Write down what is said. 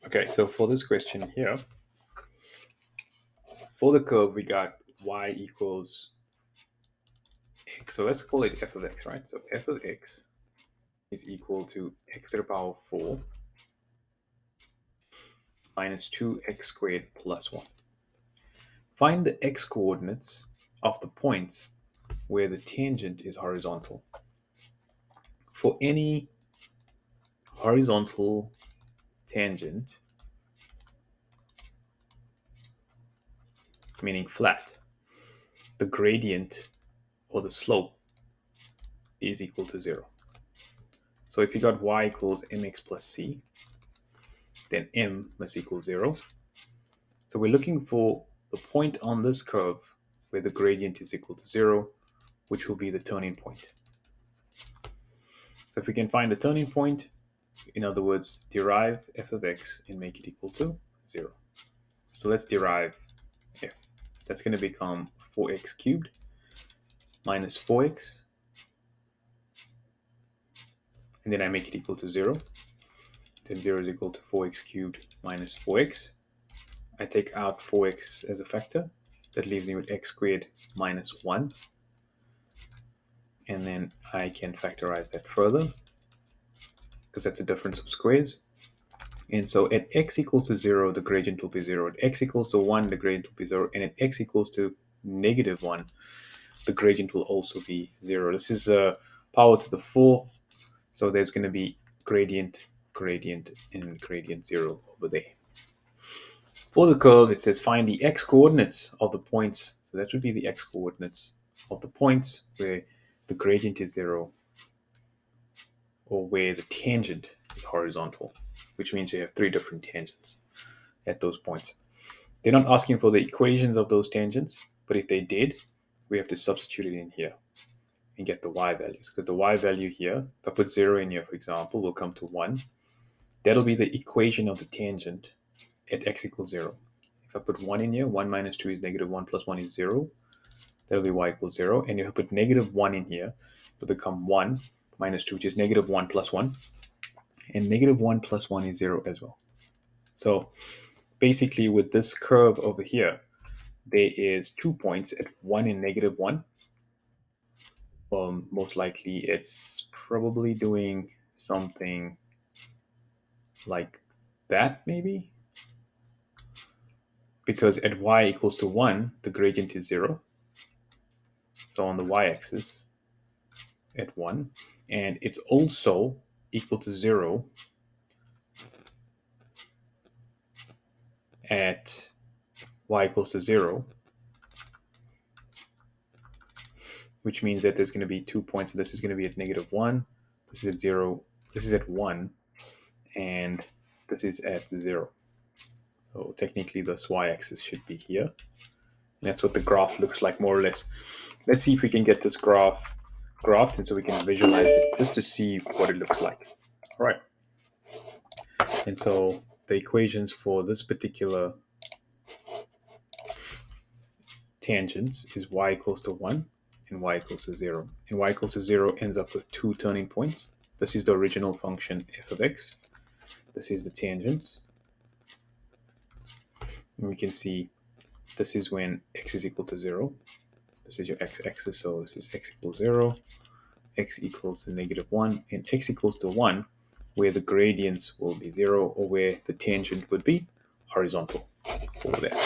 Okay, so for this question here, for the curve, we got y equals x. So let's call it f of x, right? So f of x is equal to x to the power 4 minus 2x squared plus 1. Find the x coordinates of the points where the tangent is horizontal. For any horizontal tangent, meaning flat, the gradient or the slope is equal to 0. So if you got y equals mx plus c, then m must equal 0. So we're looking for the point on this curve where the gradient is equal to 0, which will be the turning point. So if we can find the turning point, in other words, derive f of x and make it equal to 0. So let's derive f. That's going to become 4x cubed minus 4x, and then I make it equal to 0. Then 0 is equal to 4x cubed minus 4x. I take out 4x as a factor. That leaves me with x squared minus 1. And then I can factorize that further because that's a difference of squares. And so at x equals to 0, the gradient will be 0. At x equals to 1, the gradient will be 0. And at x equals to negative 1, the gradient will also be 0. This is power to the 4. So there's going to be gradient, gradient, and gradient 0 over there. For the curve, it says find the x coordinates of the points. So that would be the x coordinates of the points where the gradient is 0 or where the tangent is horizontal, which means you have 3 different tangents at those points. They're not asking for the equations of those tangents, but if they did, we have to substitute it in here and get the y values, because the y value here, if I put 0 in here, for example, will come to 1. That'll be the equation of the tangent at x equals 0. If I put 1 in here, 1 minus 2 is negative 1 plus 1 is 0. That'll be y equals 0. And if I put negative 1 in here, it'll become 1 minus 2, which is negative 1 plus 1. And negative 1 plus 1 is 0 as well. So basically with this curve over here, there is 2 points at 1 and negative 1. Most likely it's probably doing something like that maybe. Because at y equals to 1, the gradient is 0. So on the y-axis at 1. And it's also equal to 0 at y equals to 0, which means that there's going to be 2 points. So this is going to be at negative 1. This is at 0. This is at 1. And this is at 0. So technically this y-axis should be here. And that's what the graph looks like more or less. Let's see if we can get this graph graphed and so we can visualize it just to see what it looks like. All right. And so the equations for this particular tangents is y equals to 1 and y equals to 0. And y equals to 0 ends up with 2 turning points. This is the original function f of x. This is the tangents. And we can see this is when x is equal to 0. This is your x-axis, so this is x equals 0, x equals to negative 1, and x equals to 1, where the gradients will be 0 or where the tangent would be horizontal over there.